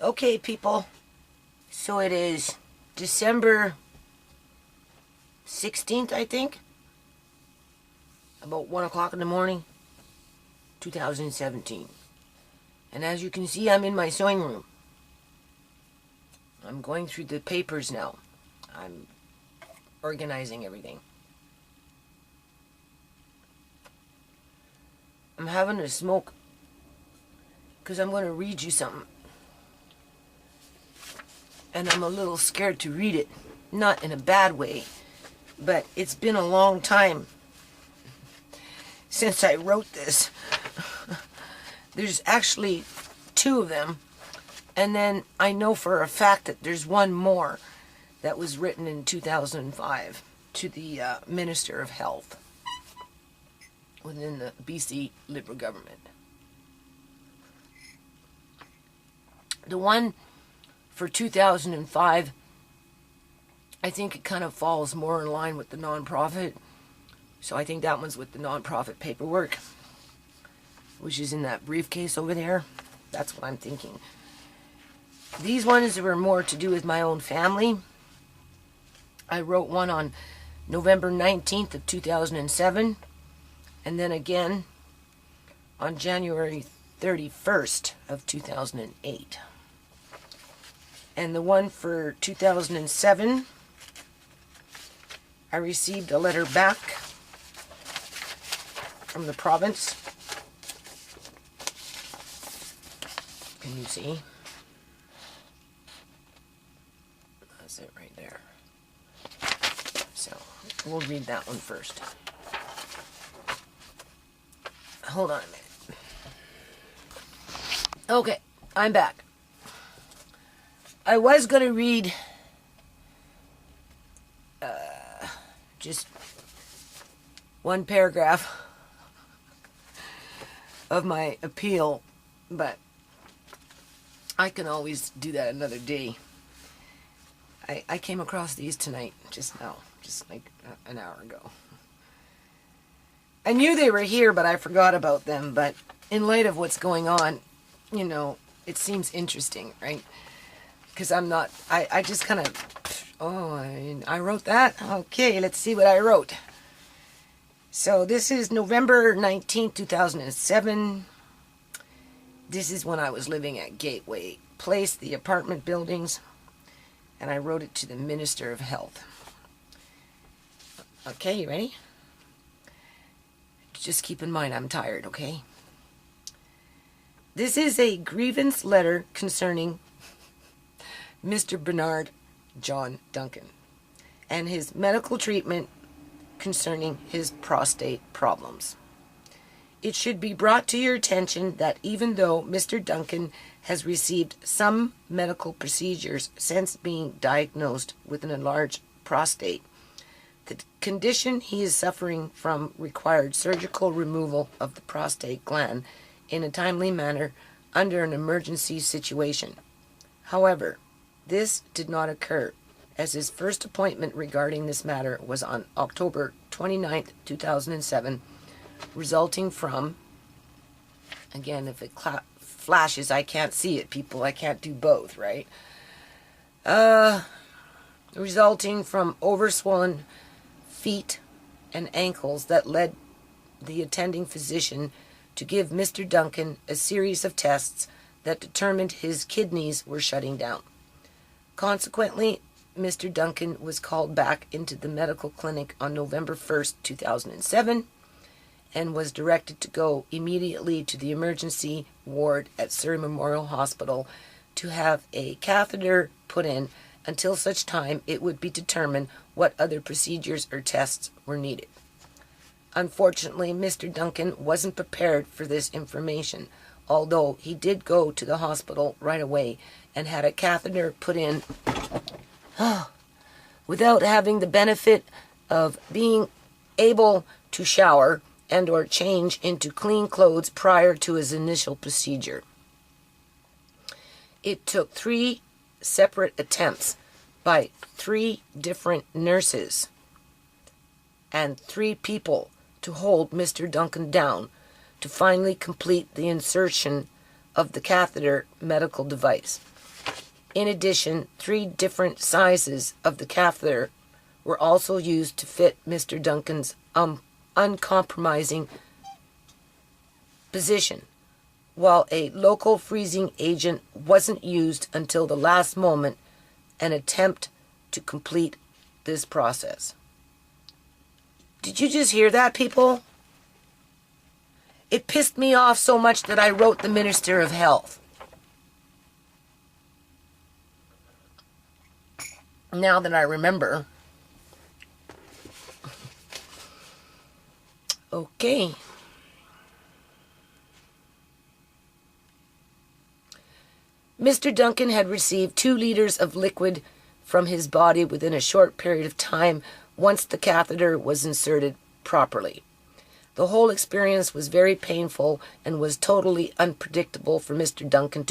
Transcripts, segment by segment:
Okay, people. So it is December 16th, I think. About 1 o'clock in the morning, 2017. And as you can see, I'm in my sewing room. I'm going through the papers now. I'm organizing everything. I'm having a smoke because I'm going to read you something. And I'm a little scared to read it. Not in a bad way, but it's been a long time since I wrote this. There's actually 2 of them, and then I know for a fact that there's one more that was written in 2005 to the Minister of Health within the BC Liberal government. The one for 2005, I think it kind of falls more in line with the nonprofit. So I think that one's with the nonprofit paperwork, which is in that briefcase over there. That's what I'm thinking. These ones were more to do with my own family. I wrote one on November 19th of 2007, and then again on January 31st of 2008. And the one for 2007, I received a letter back from the province. Can you see? That's it right there. So, we'll read that one first. Hold on a minute. Okay, I'm back. I was going to read just one paragraph of my appeal, but I can always do that another day. I came across these tonight, just now, just like an hour ago. I knew they were here, but I forgot about them, but in light of what's going on, you know, it seems interesting, right? Because I'm not, I just kind of, I wrote that? Okay, let's see what I wrote. So this is November 19th, 2007. This is when I was living at Gateway Place, the apartment buildings, and I wrote it to the Minister of Health. Okay, you ready? Just keep in mind I'm tired, okay? This is a grievance letter concerning Mr. Bernard John Duncan and his medical treatment concerning his prostate problems. It should be brought to your attention that even though Mr. Duncan has received some medical procedures since being diagnosed with an enlarged prostate, the condition he is suffering from required surgical removal of the prostate gland in a timely manner under an emergency situation. However, this did not occur, as his first appointment regarding this matter was on October 29th, 2007, resulting from, again, if it flashes, I can't see it, people. I can't do both, right? Resulting from overswollen feet and ankles that led the attending physician to give Mr. Duncan a series of tests that determined his kidneys were shutting down. Consequently, Mr. Duncan was called back into the medical clinic on November 1st, 2007, and was directed to go immediately to the emergency ward at Surrey Memorial Hospital to have a catheter put in until such time it would be determined what other procedures or tests were needed. Unfortunately, Mr. Duncan wasn't prepared for this information, although he did go to the hospital right away and had a catheter put in without having the benefit of being able to shower and or change into clean clothes prior to his initial procedure. It took 3 separate attempts by 3 different nurses and 3 people to hold Mr. Duncan down to finally complete the insertion of the catheter medical device. In addition, 3 different sizes of the catheter were also used to fit Mr. Duncan's uncompromising position, while a local freezing agent wasn't used until the last moment, an attempt to complete this process. Did you just hear that, people? It pissed me off so much that I wrote the Minister of Health. Now that I remember. Okay. Mr. Duncan had received 2 liters of liquid from his body within a short period of time once the catheter was inserted properly. The whole experience was very painful and was totally unpredictable for Mr. Duncan,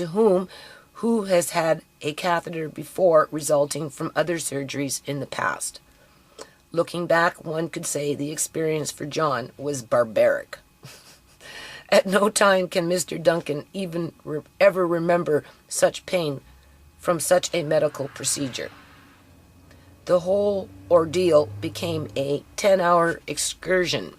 who has had a catheter before resulting from other surgeries in the past. Looking back, one could say the experience for John was barbaric. At no time can Mr. Duncan even ever remember such pain from such a medical procedure. The whole ordeal became a 10-hour excursion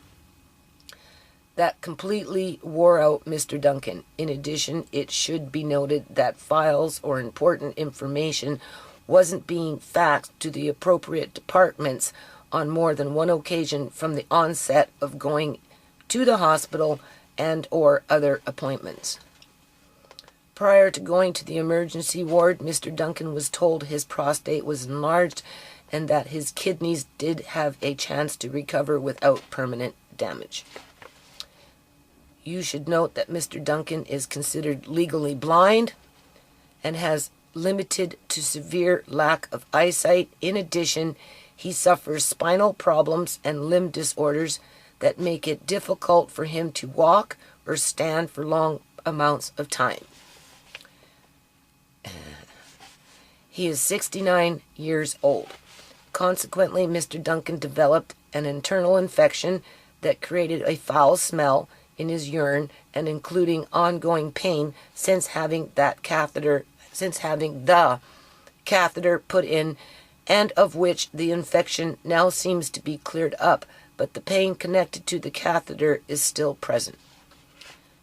that completely wore out Mr. Duncan. In addition, it should be noted that files or important information wasn't being faxed to the appropriate departments on more than one occasion from the onset of going to the hospital and or other appointments. Prior to going to the emergency ward, Mr. Duncan was told his prostate was enlarged and that his kidneys did have a chance to recover without permanent damage. You should note that Mr. Duncan is considered legally blind and has limited to severe lack of eyesight. In addition, he suffers spinal problems and limb disorders that make it difficult for him to walk or stand for long amounts of time. He is 69 years old. Consequently, Mr. Duncan developed an internal infection that created a foul smell in his urine and including ongoing pain since having the catheter put in, and of which the infection now seems to be cleared up, but the pain connected to the catheter is still present.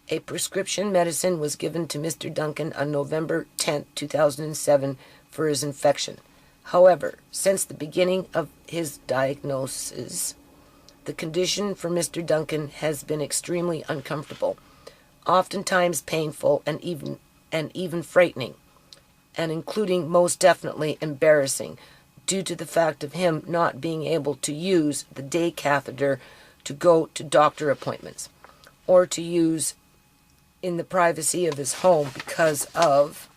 A prescription medicine was given to Mr. Duncan on November 10, 2007 for his infection. However, since the beginning of his diagnosis, the condition for Mr. Duncan has been extremely uncomfortable, oftentimes painful and even frightening, and including most definitely embarrassing, due to the fact of him not being able to use the day catheter to go to doctor appointments, or to use in the privacy of his home because of...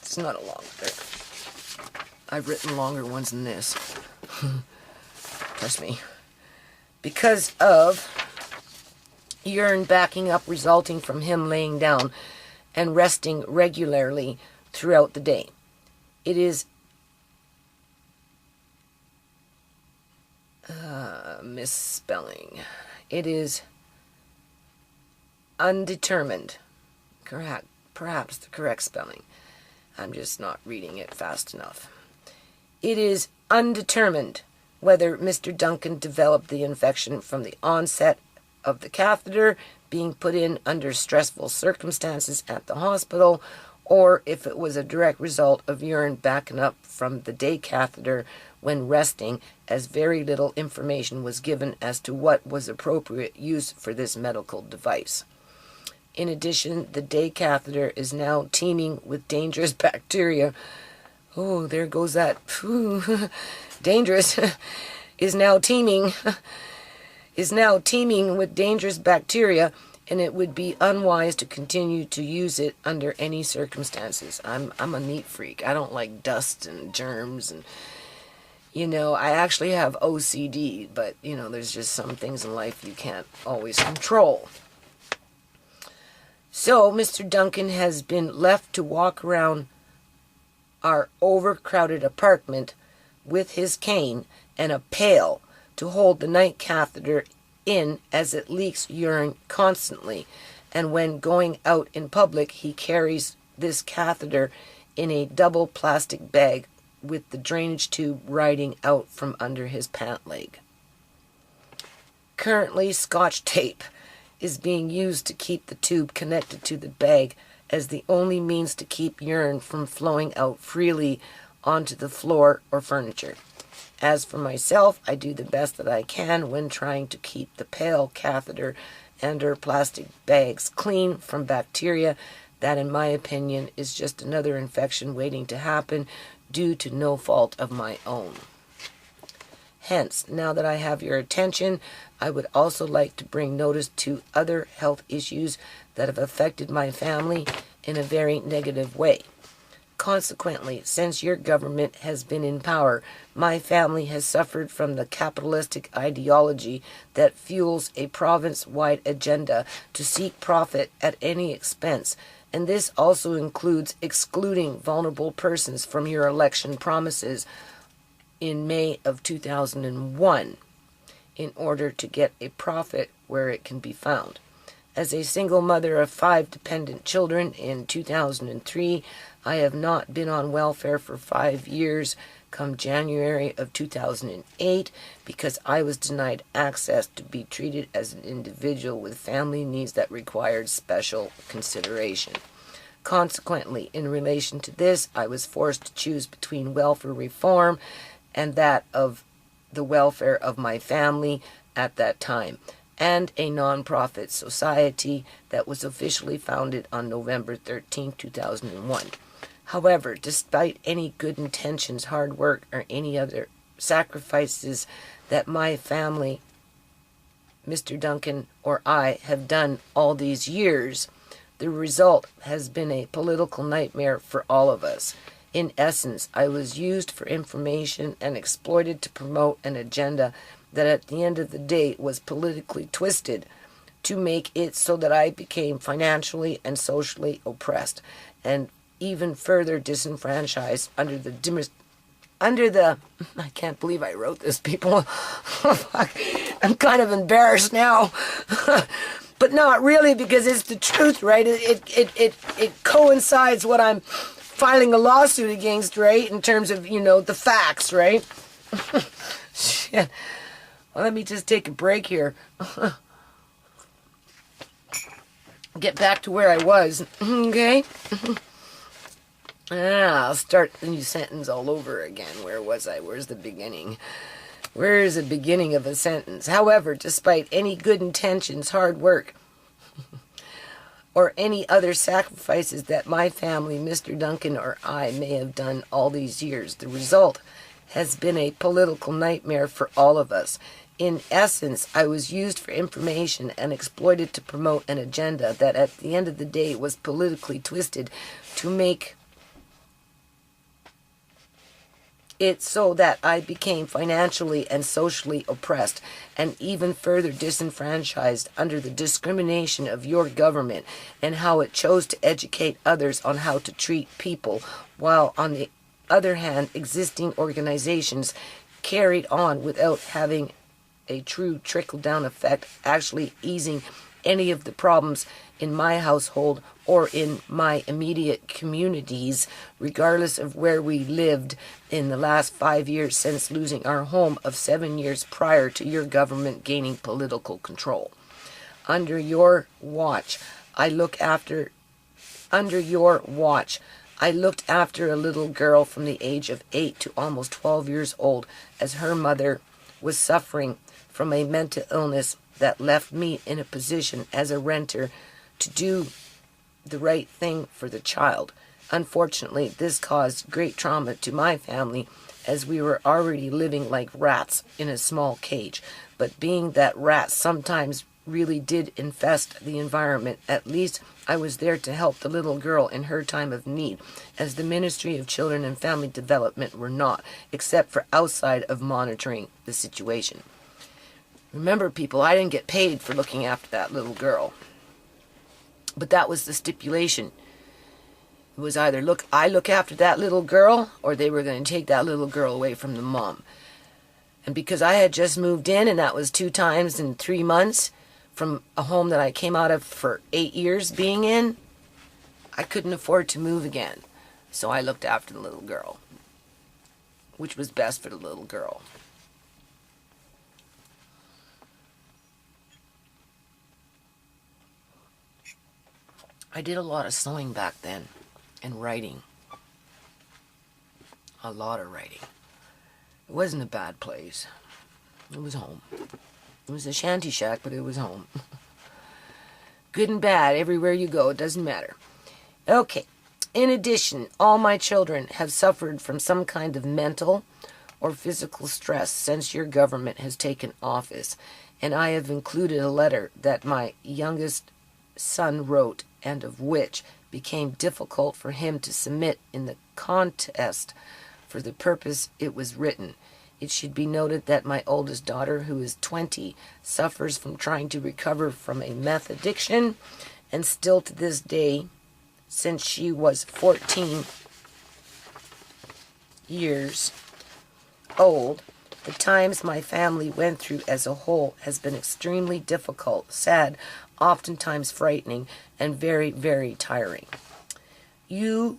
It's not a long... I've written longer ones than this. Trust me. Because of urine backing up resulting from him laying down and resting regularly throughout the day. It is misspelling. It is undetermined. Correct. Perhaps the correct spelling. I'm just not reading it fast enough. It is undetermined whether Mr. Duncan developed the infection from the onset of the catheter being put in under stressful circumstances at the hospital, or if it was a direct result of urine backing up from the day catheter when resting, as very little information was given as to what was appropriate use for this medical device. In addition, the day catheter is now teeming with dangerous bacteria. Oh, there goes that. Dangerous. is now teeming with dangerous bacteria, and it would be unwise to continue to use it under any circumstances. I'm a neat freak. I don't like dust and germs, and I actually have OCD, but there's just some things in life you can't always control. So Mr. Duncan has been left to walk around our overcrowded apartment with his cane and a pail to hold the night catheter in, as it leaks urine constantly, and when going out in public he carries this catheter in a double plastic bag with the drainage tube riding out from under his pant leg. Currently, Scotch tape is being used to keep the tube connected to the bag as the only means to keep urine from flowing out freely onto the floor or furniture. As for myself, I do the best that I can when trying to keep the pail, catheter, and/or plastic bags clean from bacteria. That, in my opinion, is just another infection waiting to happen due to no fault of my own. Hence, now that I have your attention, I would also like to bring notice to other health issues that have affected my family in a very negative way. Consequently, since your government has been in power, my family has suffered from the capitalistic ideology that fuels a province-wide agenda to seek profit at any expense, and this also includes excluding vulnerable persons from your election promises in May of 2001 in order to get a profit where it can be found. As a single mother of 5 dependent children in 2003, I have not been on welfare for 5 years come January of 2008 because I was denied access to be treated as an individual with family needs that required special consideration. Consequently, in relation to this, I was forced to choose between welfare reform and that of the welfare of my family at that time, and a non-profit society that was officially founded on November 13, 2001. However, despite any good intentions, hard work, or any other sacrifices that my family, Mr. Duncan, or I have done all these years, the result has been a political nightmare for all of us. In essence, I was used for information and exploited to promote an agenda that at the end of the day was politically twisted to make it so that I became financially and socially oppressed and even further disenfranchised under the I can't believe I wrote this, people. I'm kind of embarrassed now. But not really, because it's the truth, right? It coincides what I'm filing a lawsuit against, right? In terms of, the facts, right? Shit. Well, let me just take a break here. Get back to where I was, okay? I'll start the new sentence all over again. Where was I? Where's the beginning? Where is the beginning of a sentence? However, despite any good intentions, hard work, or any other sacrifices that my family, Mr. Duncan, or I may have done all these years, the result has been a political nightmare for all of us. In essence, I was used for information and exploited to promote an agenda that at the end of the day was politically twisted to make it so that I became financially and socially oppressed and even further disenfranchised under the discrimination of your government and how it chose to educate others on how to treat people, while on the other hand, existing organizations carried on without having a true trickle-down effect, actually easing any of the problems in my household or in my immediate communities, regardless of where we lived in the last 5 years since losing our home of 7 years prior to your government gaining political control. Under your watch, I looked after a little girl from the age of 8 to almost 12 years old as her mother was suffering from a mental illness that left me in a position as a renter to do the right thing for the child. Unfortunately, this caused great trauma to my family as we were already living like rats in a small cage. But being that rats sometimes really did infest the environment, at least I was there to help the little girl in her time of need, as the Ministry of Children and Family Development were not, except for outside of monitoring the situation. Remember, people, I didn't get paid for looking after that little girl. But that was the stipulation. It was either I look after that little girl, or they were going to take that little girl away from the mom. And because I had just moved in, and that was 2 times in 3 months, from a home that I came out of for 8 years being in, I couldn't afford to move again. So I looked after the little girl, which was best for the little girl. I did a lot of sewing back then and writing. A lot of writing. It wasn't a bad place. It was home. It was a shanty shack, but it was home. Good and bad, everywhere you go, it doesn't matter. Okay. In addition, all my children have suffered from some kind of mental or physical stress since your government has taken office, and I have included a letter that my youngest son wrote, and of which became difficult for him to submit in the contest for the purpose it was written. It should be noted that my oldest daughter, who is 20, suffers from trying to recover from a meth addiction, and still to this day, since she was 14 years old, the times my family went through as a whole has been extremely difficult, sad, oftentimes frightening, and very, very tiring. You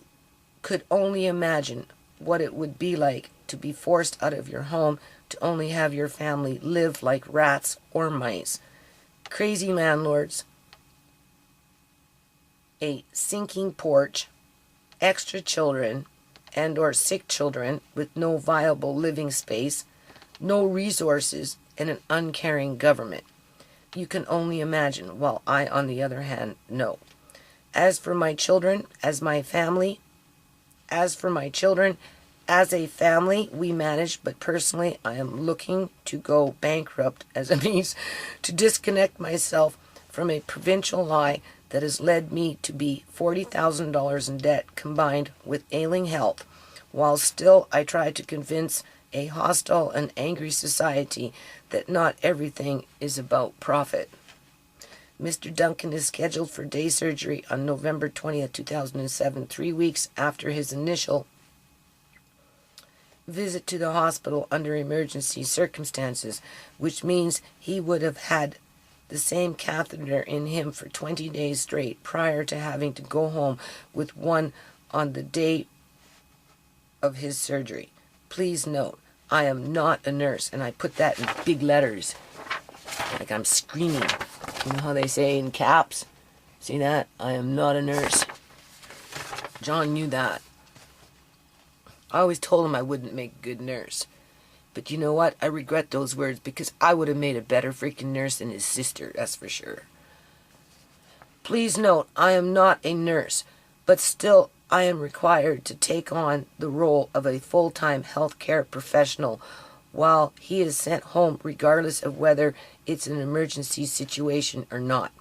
could only imagine what it would be like to be forced out of your home, to only have your family live like rats or mice. Crazy landlords, a sinking porch, extra children and or sick children with no viable living space, no resources, and an uncaring government. You can only imagine, while I, on the other hand, know. As for my children, as a family, we manage, but personally, I am looking to go bankrupt as a means to disconnect myself from a provincial lie that has led me to be $40,000 in debt combined with ailing health, while still I try to convince a hostile and angry society that not everything is about profit. Mr. Duncan is scheduled for day surgery on November 20th, 2007, 3 weeks after his initial visit to the hospital under emergency circumstances, which means he would have had the same catheter in him for 20 days straight prior to having to go home with one on the day of his surgery. Please note, I am not a nurse, and I put that in big letters, like I'm screaming. You know how they say in caps? See that? I am not a nurse. John knew that. I always told him I wouldn't make a good nurse. But you know what? I regret those words, because I would have made a better freaking nurse than his sister, that's for sure. Please note, I am not a nurse, but still I am required to take on the role of a full-time healthcare professional while he is sent home, regardless of whether it's an emergency situation or not.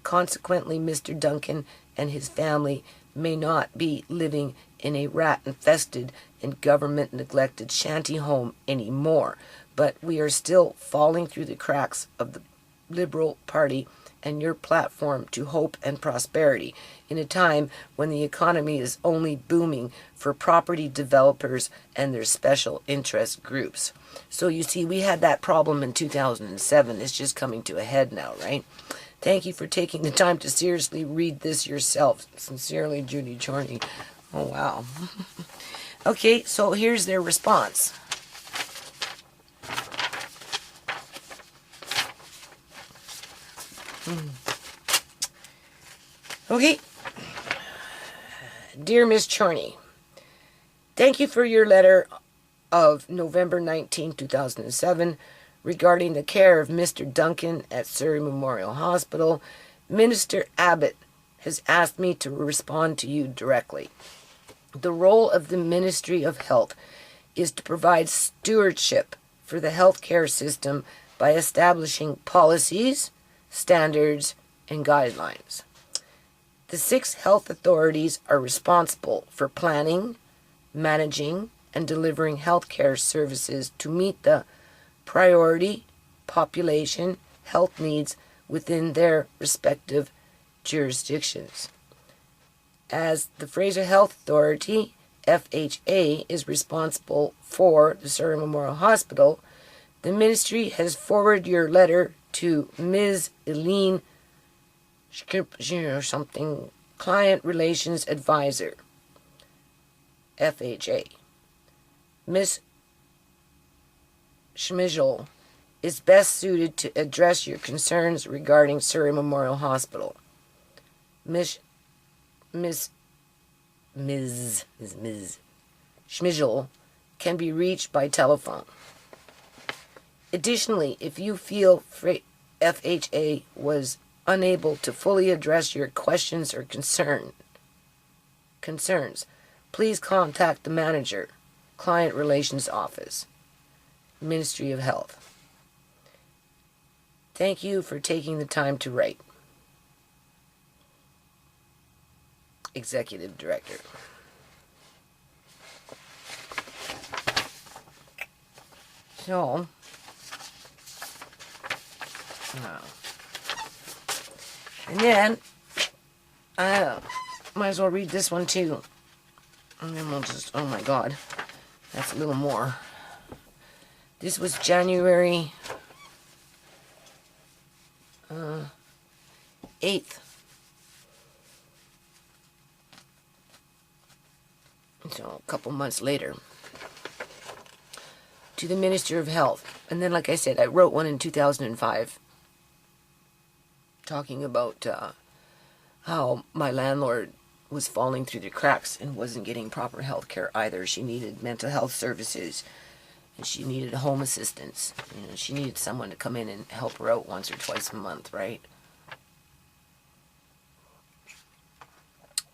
Consequently, Mr. Duncan and his family may not be living in a rat-infested and government-neglected shanty home anymore, but we are still falling through the cracks of the Liberal Party and your platform to hope and prosperity in a time when the economy is only booming for property developers and their special interest groups. So you see, we had that problem in 2007. It's just coming to a head now, right? Thank you for taking the time to seriously read this yourself. Sincerely, Judy Chorney. Oh, wow. Okay, so here's their response. Okay. Dear Miss Chorney, thank you for your letter of November 19, 2007, regarding the care of Mr. Duncan at Surrey Memorial Hospital. Minister Abbott has asked me to respond to you directly. The role of the Ministry of Health is to provide stewardship for the healthcare system by establishing policies, standards, and guidelines. The 6 health authorities are responsible for planning, managing, and delivering healthcare services to meet the priority population health needs within their respective jurisdictions. As the Fraser Health Authority, FHA, is responsible for the Surrey Memorial Hospital, the ministry has forwarded your letter to Ms. Eileen or something, Client Relations Advisor. FHA. Miss Schmigel is best suited to address your concerns regarding Surrey Memorial Hospital. Ms. Schmigel can be reached by telephone. Additionally, if you feel FHA was unable to fully address your questions or concerns, please contact the manager, Client Relations Office, Ministry of Health. Thank you for taking the time to write. Executive Director. So, and then, I might as well read this one too. And then we'll just, oh my God, that's a little more. This was January 8th. So, a couple months later. To the Minister of Health. And then, like I said, I wrote one in 2005 talking about how my landlord was falling through the cracks and wasn't getting proper health care either. She needed mental health services, and she needed home assistance. You know, she needed someone to come in and help her out once or twice a month, right?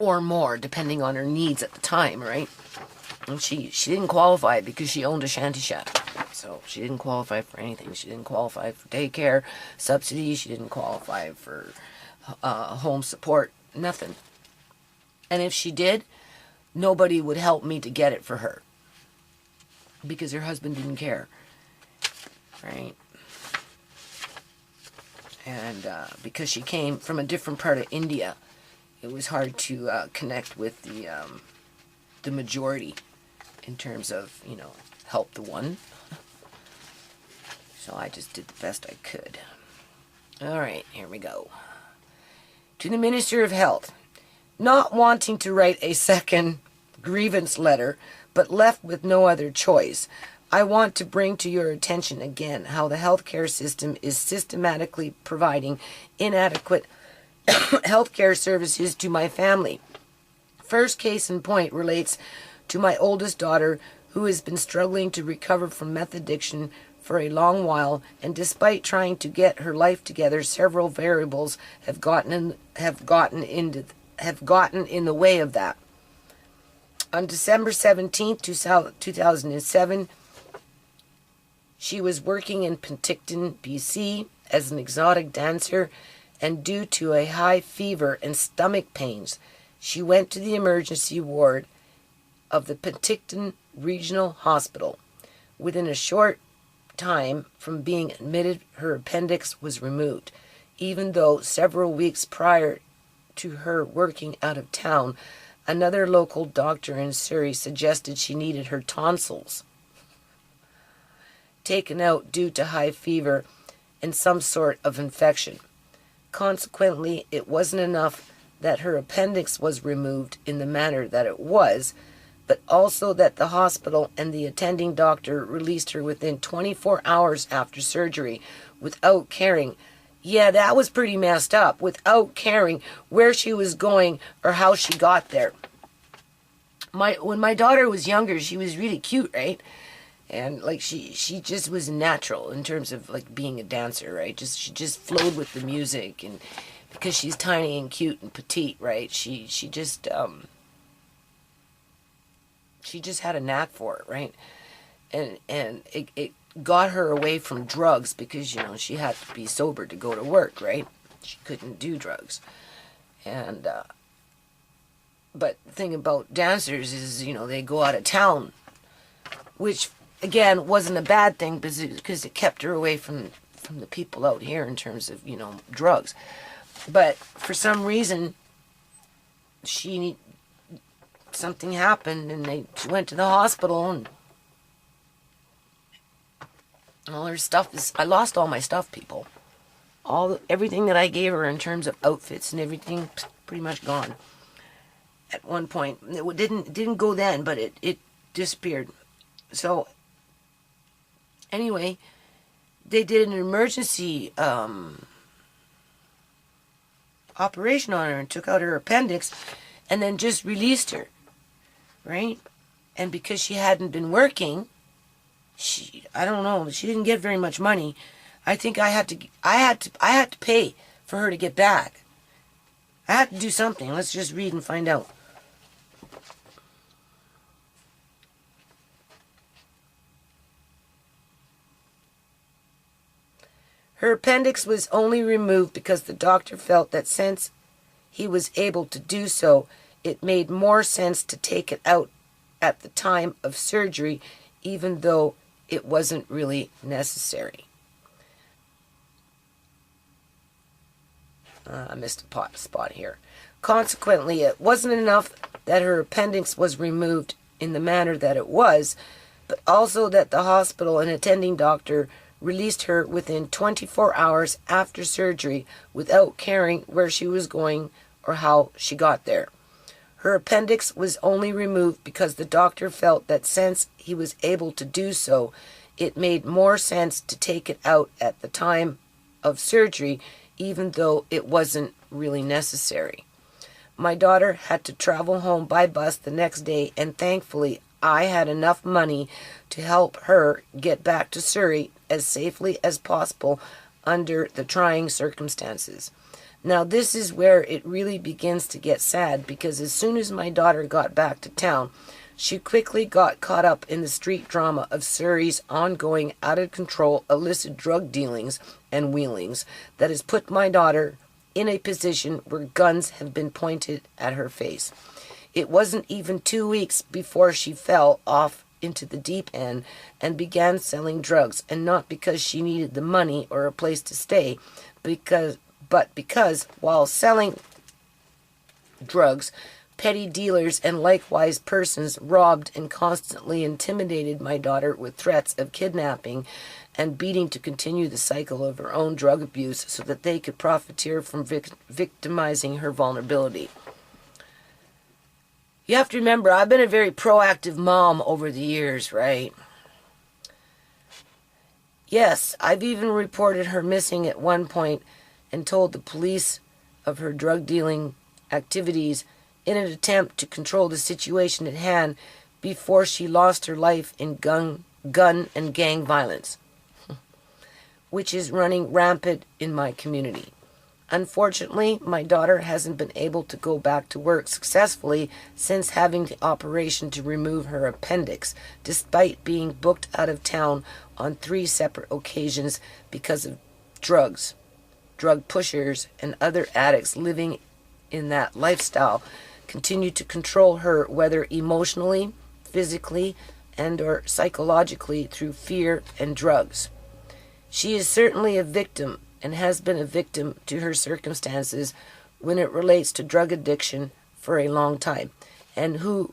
Or more, depending on her needs at the time, right? And she didn't qualify because she owned a shanty shack. So she didn't qualify for anything. She didn't qualify for daycare subsidies. She didn't qualify for home support. Nothing. And if she did, nobody would help me to get it for her. Because her husband didn't care. Right? And because she came from a different part of India, it was hard to connect with the majority in terms of, you know, help the one. So I just did the best I could. All right, here we go. To the Minister of Health, not wanting to write a second grievance letter, but left with no other choice, I want to bring to your attention again how the healthcare system is systematically providing inadequate healthcare services to my family. First case in point relates to my oldest daughter, who has been struggling to recover from meth addiction for a long while, and despite trying to get her life together, several variables have gotten in the way of that. On December 17th, 2007, she was working in Penticton, BC, as an exotic dancer, and due to a high fever and stomach pains, she went to the emergency ward of the Penticton Regional Hospital. Within a short time from being admitted, her appendix was removed, even though several weeks prior to her working out of town, another local doctor in Surrey suggested she needed her tonsils taken out due to high fever and some sort of infection. Consequently, it wasn't enough that her appendix was removed in the manner that it was, but also that the hospital and the attending doctor released her within 24 hours after surgery without caring. Yeah, that was pretty messed up, without caring where she was going or how she got there. When my daughter was younger, she was really cute, right? And like she just was natural in terms of like being a dancer, right? She just flowed with the music, and because she's tiny and cute and petite, right? She just had a knack for it, right? And it got her away from drugs because, you know, she had to be sober to go to work, right? She couldn't do drugs. And but the thing about dancers is, you know, they go out of town, which again wasn't a bad thing because it kept her away from the people out here in terms of, you know, drugs. But for some reason, something happened, and she went to the hospital, and all her stuff I lost all my stuff, people. Everything that I gave her in terms of outfits and everything, pretty much gone. at one point. It didn't go then, but it disappeared. So anyway, they did an emergency operation on her and took out her appendix and then just released her, right? And because she hadn't been working, I don't know, she didn't get very much money. I think I had to pay for her to get back. I had to do something. Let's just read and find out. Her appendix was only removed because the doctor felt that since he was able to do so, it made more sense to take it out at the time of surgery, even though it wasn't really necessary. I missed a spot here. Consequently, it wasn't enough that her appendix was removed in the manner that it was, but also that the hospital and attending doctor released her within 24 hours after surgery without caring where she was going or how she got there. Her appendix was only removed because the doctor felt that since he was able to do so, it made more sense to take it out at the time of surgery, even though it wasn't really necessary. My daughter had to travel home by bus the next day, and thankfully I had enough money to help her get back to Surrey as safely as possible under the trying circumstances. Now this is where it really begins to get sad, because as soon as my daughter got back to town, she quickly got caught up in the street drama of Surrey's ongoing out-of-control illicit drug dealings and wheelings that has put my daughter in a position where guns have been pointed at her face. It wasn't even 2 weeks before she fell off into the deep end and began selling drugs, and not because she needed the money or a place to stay, but because while selling drugs, petty dealers and likewise persons robbed and constantly intimidated my daughter with threats of kidnapping and beating to continue the cycle of her own drug abuse so that they could profiteer from victimizing her vulnerability. You have to remember, I've been a very proactive mom over the years, right? Yes, I've even reported her missing at one point and told the police of her drug dealing activities in an attempt to control the situation at hand before she lost her life in gun and gang violence, which is running rampant in my community. Unfortunately, my daughter hasn't been able to go back to work successfully since having the operation to remove her appendix, despite being booked out of town on 3 separate occasions because of drugs, drug pushers, and other addicts living in that lifestyle continue to control her, whether emotionally, physically, and or psychologically through fear and drugs. She is certainly a victim and has been a victim to her circumstances when it relates to drug addiction for a long time, and who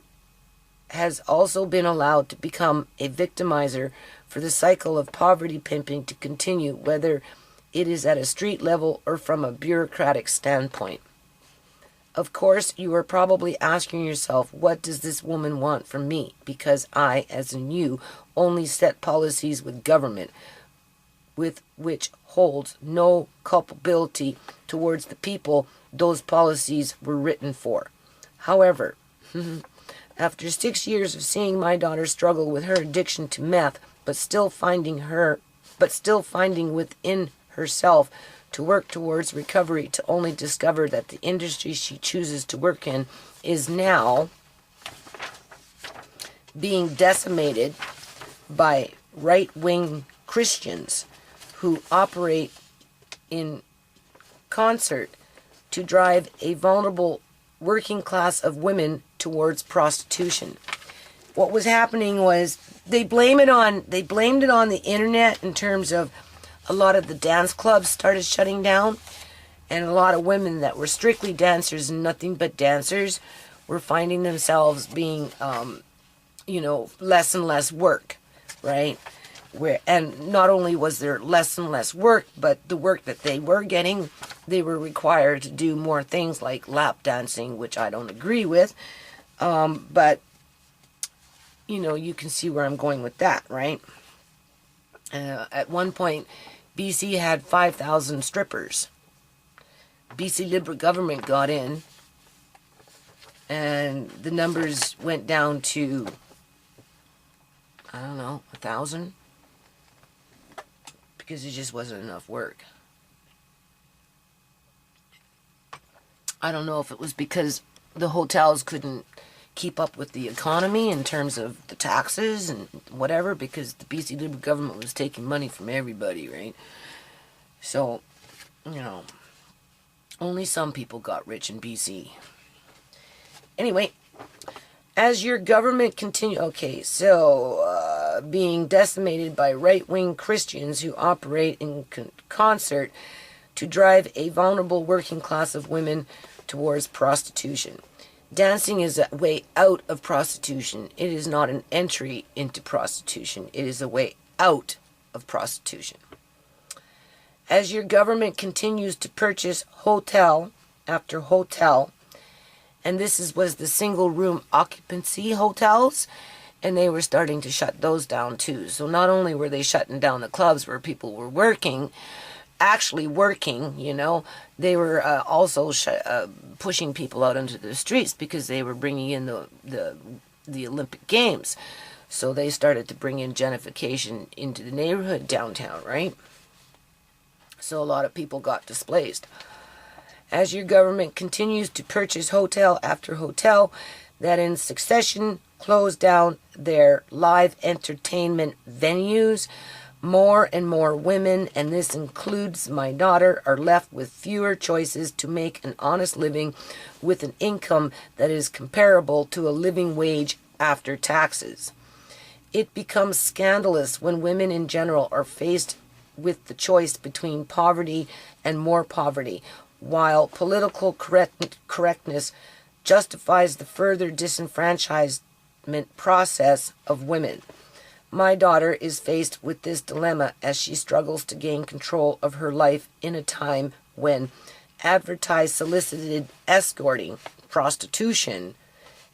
has also been allowed to become a victimizer for the cycle of poverty pimping to continue, whether it is at a street level or from a bureaucratic standpoint. Of course, you are probably asking yourself, what does this woman want from me? Because I, as in you, only set policies with government, with which holds no culpability towards the people those policies were written for. However, after 6 years of seeing my daughter struggle with her addiction to meth, but still finding within herself to work towards recovery, to only discover that the industry she chooses to work in is now being decimated by right-wing Christians who operate in concert to drive a vulnerable working class of women towards prostitution. What was happening was they blamed it on the internet, in terms of a lot of the dance clubs started shutting down, and a lot of women that were strictly dancers and nothing but dancers were finding themselves being less and less work, right? And not only was there less and less work, but the work that they were getting, they were required to do more things like lap dancing, which I don't agree with. But, you can see where I'm going with that, right? At one point, BC had 5,000 strippers. BC Liberal government got in, and the numbers went down to, 1,000. Because it just wasn't enough work. I don't know if it was because the hotels couldn't keep up with the economy in terms of the taxes and whatever, because the BC Liberal government was taking money from everybody, right? So, only some people got rich in BC. Anyway, as your government being decimated by right-wing Christians who operate in concert to drive a vulnerable working class of women towards prostitution. Dancing is a way out of prostitution. It is not an entry into prostitution. It is a way out of prostitution. As your government continues to purchase hotel after hotel, and was the single-room occupancy hotels, and they were starting to shut those down too. So not only were they shutting down the clubs where people were actually working, they were also pushing people out into the streets because they were bringing in the Olympic Games. So they started to bring in gentrification into the neighborhood downtown, right? So a lot of people got displaced. As your government continues to purchase hotel after hotel that in succession close down their live entertainment venues, more and more women, and this includes my daughter, are left with fewer choices to make an honest living with an income that is comparable to a living wage after taxes. It becomes scandalous when women in general are faced with the choice between poverty and more poverty, while political correctness justifies the further disenfranchisement process of women. My daughter is faced with this dilemma as she struggles to gain control of her life in a time when advertised solicited escorting, prostitution,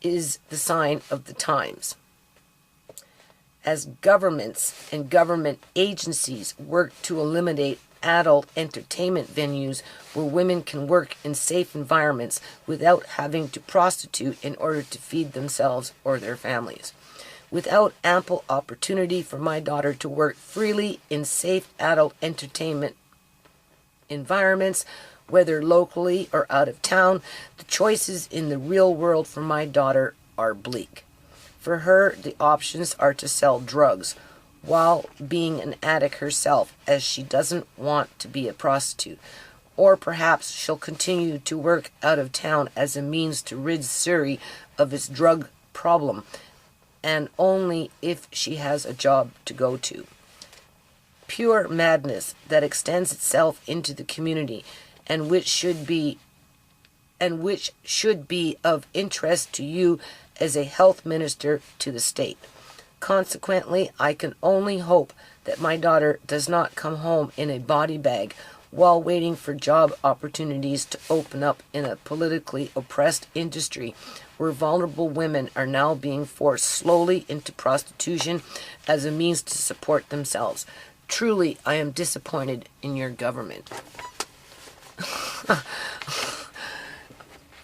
is the sign of the times. As governments and government agencies work to eliminate adult entertainment venues where women can work in safe environments without having to prostitute in order to feed themselves or their families. Without ample opportunity for my daughter to work freely in safe adult entertainment environments, whether locally or out of town, the choices in the real world for my daughter are bleak. For her, the options are to sell drugs while being an addict herself, as she doesn't want to be a prostitute. Or perhaps she'll continue to work out of town as a means to rid Surrey of its drug problem, and only if she has a job to go to. Pure madness that extends itself into the community and which should be of interest to you as a health minister to the state. Consequently, I can only hope that my daughter does not come home in a body bag while waiting for job opportunities to open up in a politically oppressed industry where vulnerable women are now being forced slowly into prostitution as a means to support themselves. Truly, I am disappointed in your government.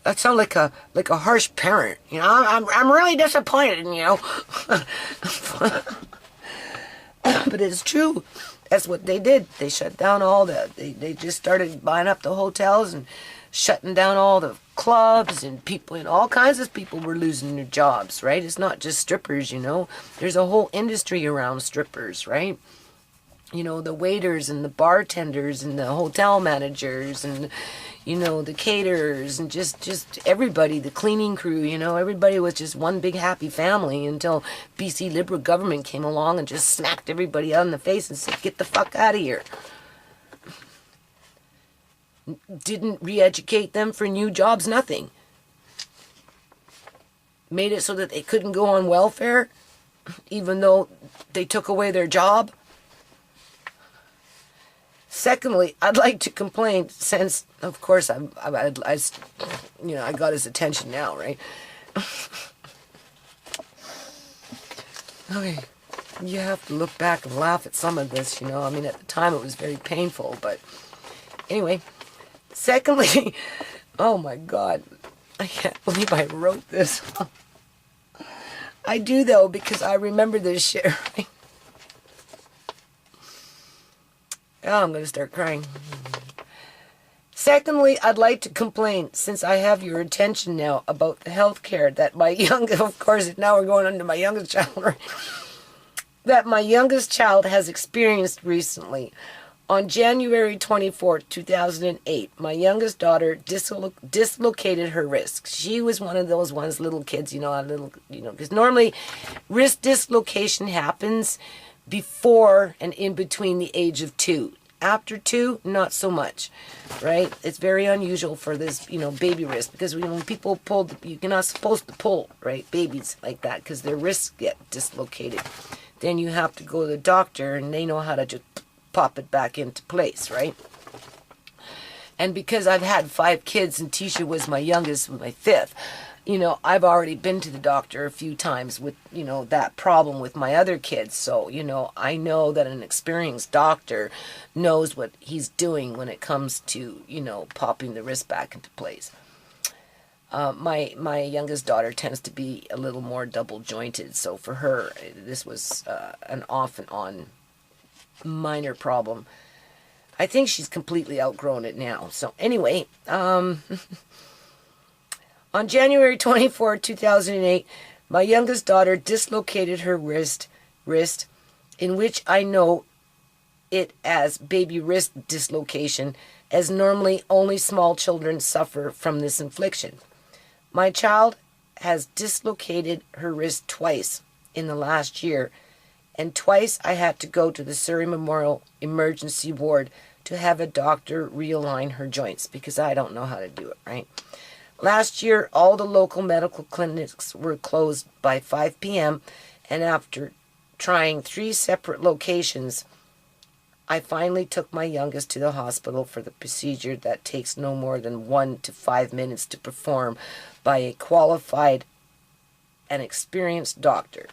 That sounds like a harsh parent, I'm really disappointed, But it's true. That's what they did. They shut down they just started buying up the hotels and shutting down all the clubs, and people, and all kinds of people were losing their jobs, right? It's not just strippers, There's a whole industry around strippers, right? The waiters and the bartenders and the hotel managers and, the caterers and just everybody, the cleaning crew, everybody was just one big happy family until BC Liberal government came along and just smacked everybody out in the face and said, get the fuck out of here. Didn't re-educate them for new jobs, nothing. Made it so that they couldn't go on welfare, even though they took away their job. Secondly, I'd like to complain since, of course, I got his attention now, right? Okay, you have to look back and laugh at some of this, I mean, at the time it was very painful, but anyway. Secondly, oh my God, I can't believe I wrote this. I do, though, because I remember this shit, right? Oh, I'm going to start crying. Secondly, I'd like to complain, since I have your attention now, about the health care that my youngest, of course, now we're going on to my youngest child, right? That my youngest child has experienced recently. On January 24th, 2008, my youngest daughter dislocated her wrist. She was one of those little kids, because normally wrist dislocation happens before and in between the age of 2. After 2, not so much, right? It's very unusual for this, baby wrist, because when people pull, you're not supposed to pull, right, babies like that, because their wrists get dislocated. Then you have to go to the doctor, and they know how to just pop it back into place, right? And because I've had 5 kids, and Tisha was my youngest, my 5th, I've already been to the doctor a few times with, that problem with my other kids. So, I know that an experienced doctor knows what he's doing when it comes to, popping the wrist back into place. My youngest daughter tends to be a little more double jointed. So for her, this was an off and on minor problem. I think she's completely outgrown it now. So anyway, on January 24, 2008, my youngest daughter dislocated her wrist, in which I know it as baby wrist dislocation, as normally only small children suffer from this infliction. My child has dislocated her wrist twice in the last year, and twice I had to go to the Surrey Memorial Emergency Ward to have a doctor realign her joints, because I don't know how to do it, right? Last year, all the local medical clinics were closed by 5 p.m., and after trying 3 separate locations, I finally took my youngest to the hospital for the procedure that takes no more than 1 to 5 minutes to perform by a qualified and experienced doctor.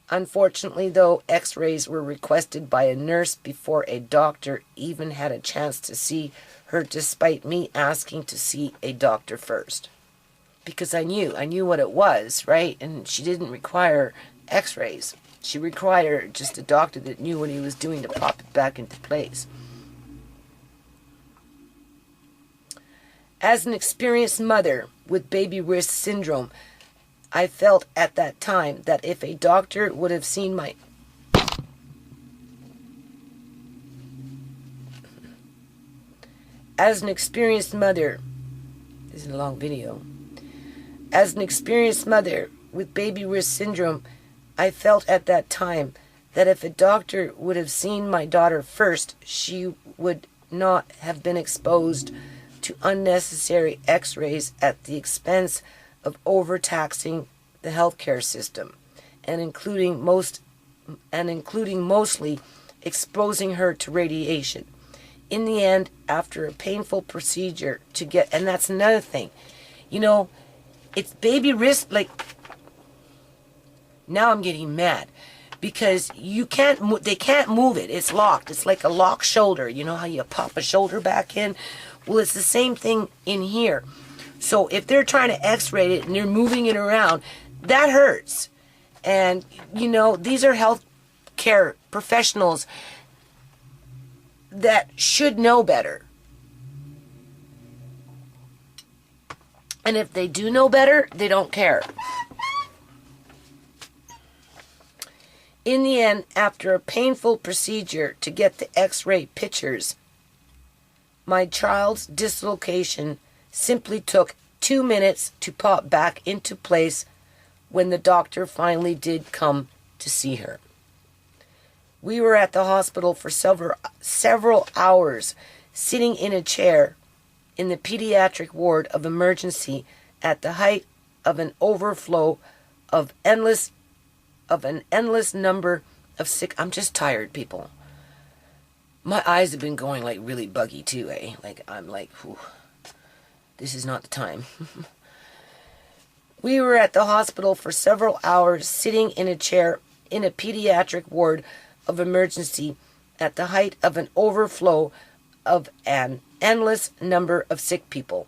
Unfortunately, though, x-rays were requested by a nurse before a doctor even had a chance to see her, despite me asking to see a doctor first. Because I knew what it was, right? And she didn't require x-rays. She required just a doctor that knew what he was doing to pop it back into place. As an experienced mother with baby wrist syndrome, I felt at that time that if a doctor would have seen my... As an experienced mother... This is a long video. As an experienced mother with baby wrist syndrome, I felt at that time that if a doctor would have seen my daughter first, she would not have been exposed to unnecessary x-rays at the expense of overtaxing the healthcare system, and including mostly exposing her to radiation. In the end, after a painful procedure to get, and that's another thing, it's baby wrist, now I'm getting mad, because they can't move it. It's locked. It's like a locked shoulder. You know how you pop a shoulder back in? Well, it's the same thing in here. So if they're trying to x-ray it and they're moving it around, that hurts. And, these are health care professionals that should know better. And if they do know better, they don't care. In the end, after a painful procedure to get the x-ray pictures, my child's dislocation simply took 2 minutes to pop back into place when the doctor finally did come to see her. We were at the hospital for several hours, sitting in a chair in the pediatric ward of emergency at the height of an overflow of an endless number of sick... I'm just tired, people. My eyes have been going like really buggy too, eh? Like I'm like, whew, this is not the time. We were at the hospital for several hours, sitting in a chair in a pediatric ward of emergency at the height of an overflow of an endless number of sick people.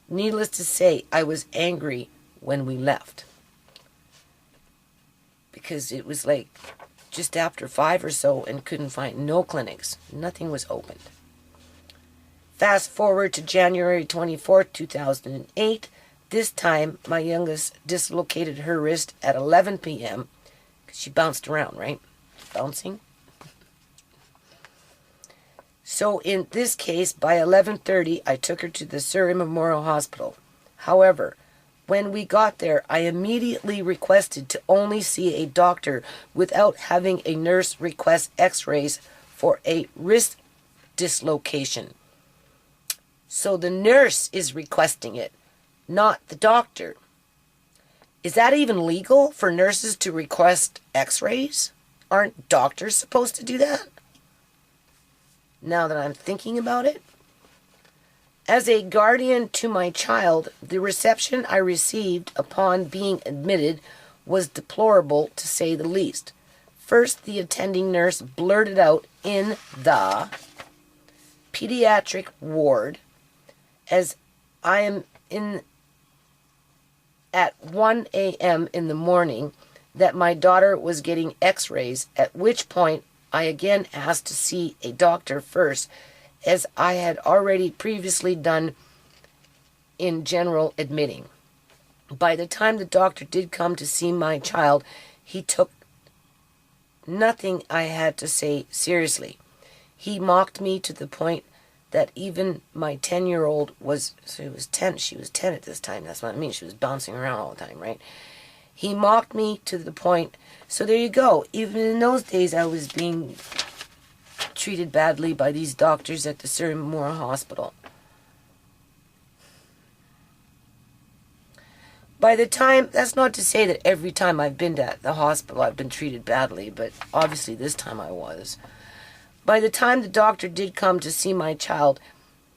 Needless to say, I was angry when we left. Because it was like just after 5 or so and couldn't find no clinics. Nothing was opened. Fast forward to January 24th, 2008. This time, my youngest dislocated her wrist at 11 p.m. She bounced around, right? Bouncing. So in this case, by 11:30, I took her to the Surrey Memorial Hospital. However, when we got there, I immediately requested to only see a doctor without having a nurse request x-rays for a wrist dislocation. So the nurse is requesting it, not the doctor. Is that even legal for nurses to request x-rays? Aren't doctors supposed to do that? Now that I'm thinking about it. As a guardian to my child, the reception I received upon being admitted was deplorable, to say the least. First, the attending nurse blurted out in the pediatric ward, as I am in at 1 a.m. in the morning, that my daughter was getting x-rays, at which point I again asked to see a doctor first, as I had already previously done in general admitting. By the time the doctor did come to see my child, he took nothing I had to say seriously. He mocked me to the point that even my 10-year-old she was 10 at this time, that's what I mean, she was bouncing around all the time, right? He mocked me to the point, so there you go, even in those days I was being treated badly by these doctors at the Surrey Memorial Hospital. By the time, that's not to say that every time I've been to the hospital I've been treated badly, but obviously this time I was. By the time the doctor did come to see my child,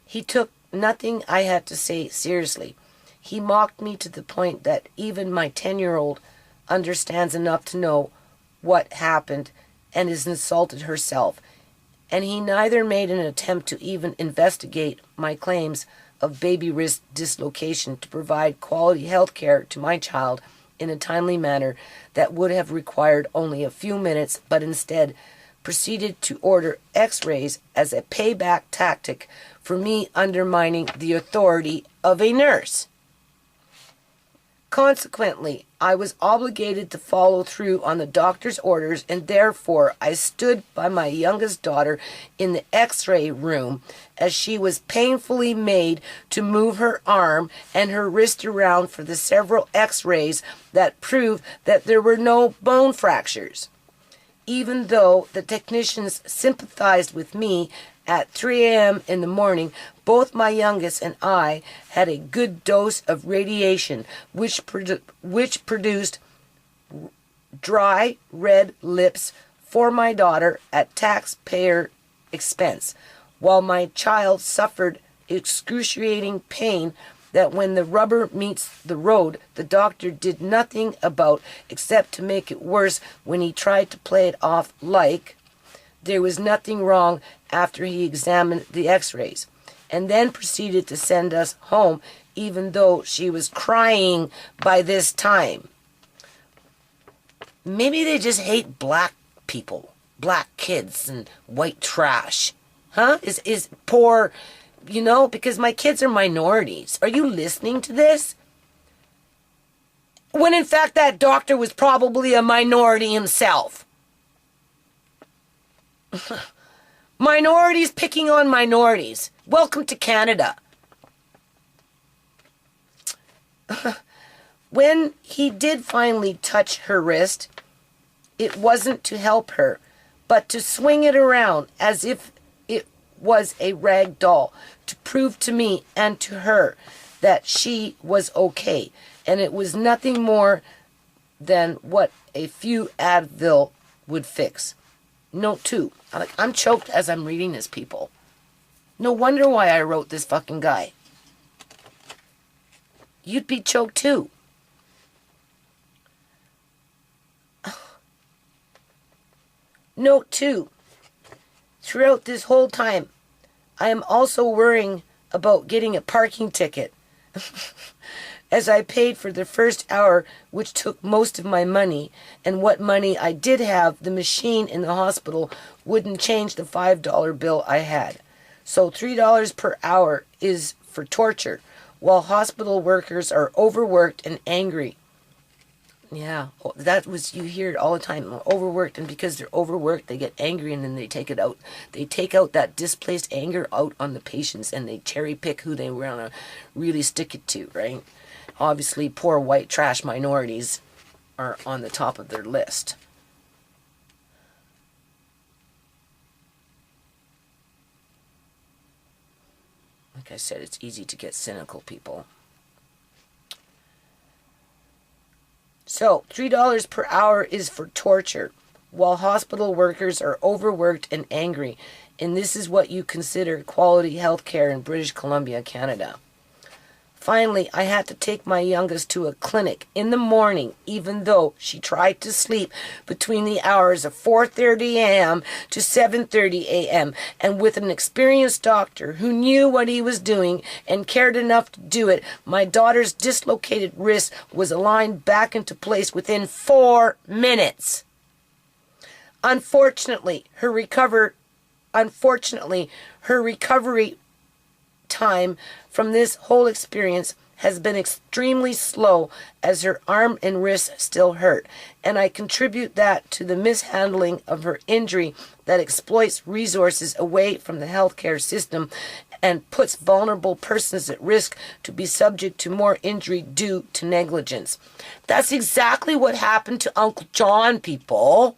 he took nothing I had to say seriously. He mocked me to the point that even my 10-year-old understands enough to know what happened and is insulted herself. And he neither made an attempt to even investigate my claims of baby wrist dislocation to provide quality health care to my child in a timely manner that would have required only a few minutes, but instead proceeded to order x-rays as a payback tactic for me undermining the authority of a nurse. Consequently, I was obligated to follow through on the doctor's orders, and therefore I stood by my youngest daughter in the x-ray room as she was painfully made to move her arm and her wrist around for the several x-rays that proved that there were no bone fractures. Even though the technicians sympathized with me, at 3 a.m. in the morning, both my youngest and I had a good dose of radiation, which produced dry, red lips for my daughter at taxpayer expense, while my child suffered excruciating pain that when the rubber meets the road, the doctor did nothing about except to make it worse when he tried to play it off like there was nothing wrong after he examined the x-rays, and then proceeded to send us home even though she was crying by this time. Maybe they just hate black people, black kids, and white trash. Huh? Is poor, because my kids are minorities. Are you listening to this? When in fact that doctor was probably a minority himself. Minorities picking on minorities. Welcome to Canada. When he did finally touch her wrist, it wasn't to help her, but to swing it around as if it was a rag doll, to prove to me and to her that she was okay, and it was nothing more than what a few Advil would fix. Note 2. I'm choked as I'm reading this, people. No wonder why I wrote this fucking guy. You'd be choked too. Note 2. Throughout this whole time, I am also worrying about getting a parking ticket. As I paid for the first hour, which took most of my money, and what money I did have, the machine in the hospital wouldn't change the $5 bill I had. So $3 per hour is for torture, while hospital workers are overworked and angry. Yeah, that was, you hear it all the time, overworked, and because they're overworked, they get angry, and then they take it out. They take out that displaced anger out on the patients, and they cherry pick who they want to really stick it to, right? Obviously, poor white trash minorities are on the top of their list. Like I said, it's easy to get cynical, people. So, $3 per hour is for torture, while hospital workers are overworked and angry. And this is what you consider quality health care in British Columbia, Canada. Finally, I had to take my youngest to a clinic in the morning, even though she tried to sleep between the hours of 4:30 a.m. to 7:30 a.m. And with an experienced doctor who knew what he was doing and cared enough to do it, my daughter's dislocated wrist was aligned back into place within 4 minutes. Unfortunately, her recovery time from this whole experience has been extremely slow, as her arm and wrist still hurt, and I contribute that to the mishandling of her injury that exploits resources away from the healthcare system and puts vulnerable persons at risk to be subject to more injury due to negligence. That's exactly what happened to Uncle John, people.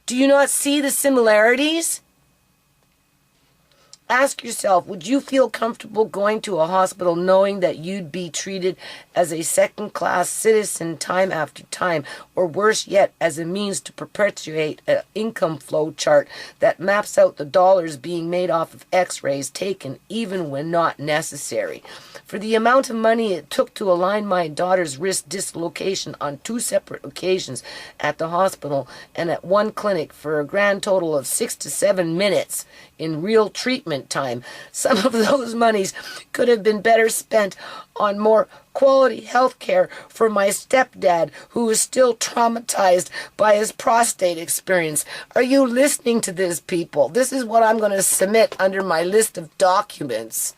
Do you not see the similarities? Ask yourself, would you feel comfortable going to a hospital knowing that you'd be treated as a second-class citizen time after time, or worse yet, as a means to perpetuate an income flow chart that maps out the dollars being made off of x-rays taken even when not necessary? For the amount of money it took to align my daughter's wrist dislocation on 2 separate occasions at the hospital and at one clinic for a grand total of 6 to 7 minutes in real treatment time, some of those monies could have been better spent on more quality health care for my stepdad, who is still traumatized by his prostate experience. Are you listening to this, people? This is what I'm going to submit under my list of documents.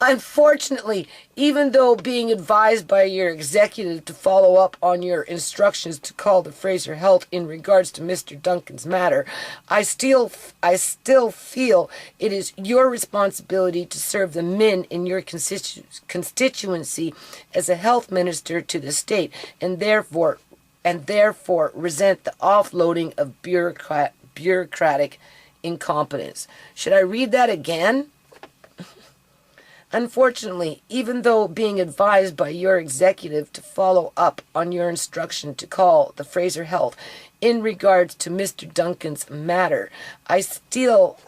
Unfortunately, even though being advised by your executive to follow up on your instructions to call the Fraser Health in regards to Mr. Duncan's matter, I still feel it is your responsibility to serve the men in your constituency as a health minister to the state, and therefore resent the offloading of bureaucratic incompetence. Should I read that again? Unfortunately, even though being advised by your executive to follow up on your instruction to call the Fraser Health in regards to Mr. Duncan's matter, I still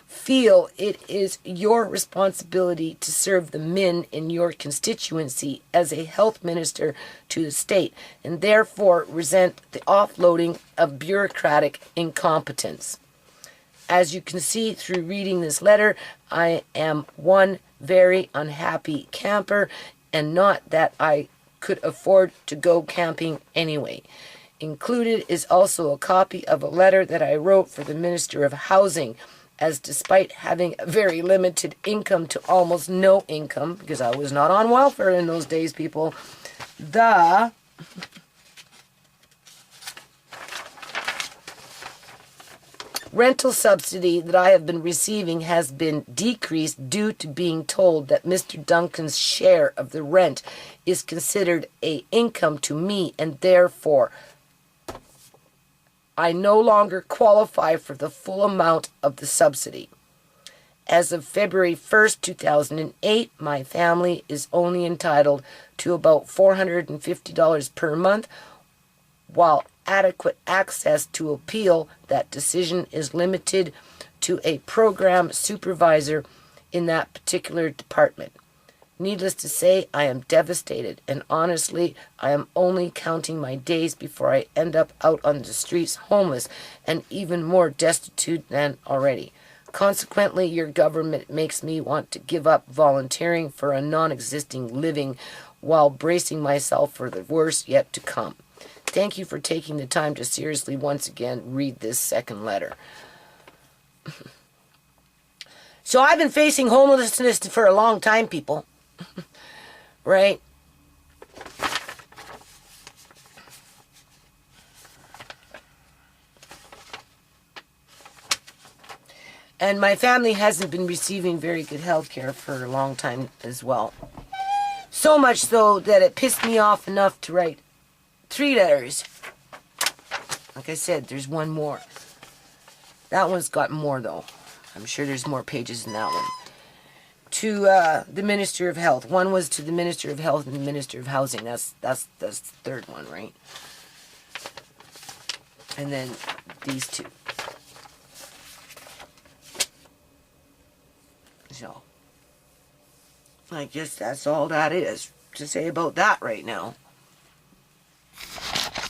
feel it is your responsibility to serve the men in your constituency as a health minister to the state, and therefore resent the offloading of bureaucratic incompetence. As you can see through reading this letter, I am one very unhappy camper, and not that I could afford to go camping anyway. Included is also a copy of a letter that I wrote for the Minister of Housing, as despite having a very limited income to almost no income, because I was not on welfare in those days, people, the rental subsidy that I have been receiving has been decreased due to being told that Mr. Duncan's share of the rent is considered an income to me, and therefore I no longer qualify for the full amount of the subsidy. As of February 1st, 2008, my family is only entitled to about $450 per month, while adequate access to appeal that decision is limited to a program supervisor in that particular department. Needless to say, I am devastated, and honestly, I am only counting my days before I end up out on the streets homeless and even more destitute than already. Consequently, your government makes me want to give up volunteering for a non-existing living while bracing myself for the worst yet to come. Thank you for taking the time to seriously once again read this second letter. So I've been facing homelessness for a long time, people. Right? And my family hasn't been receiving very good health care for a long time as well. So much so that it pissed me off enough to write 3 letters. Like I said, there's one more. That one's got more though. I'm sure there's more pages in that one. To the Minister of Health. One was to the Minister of Health and the Minister of Housing. That's the third one, right? And then these 2. So, I guess that's all that is to say about that right now.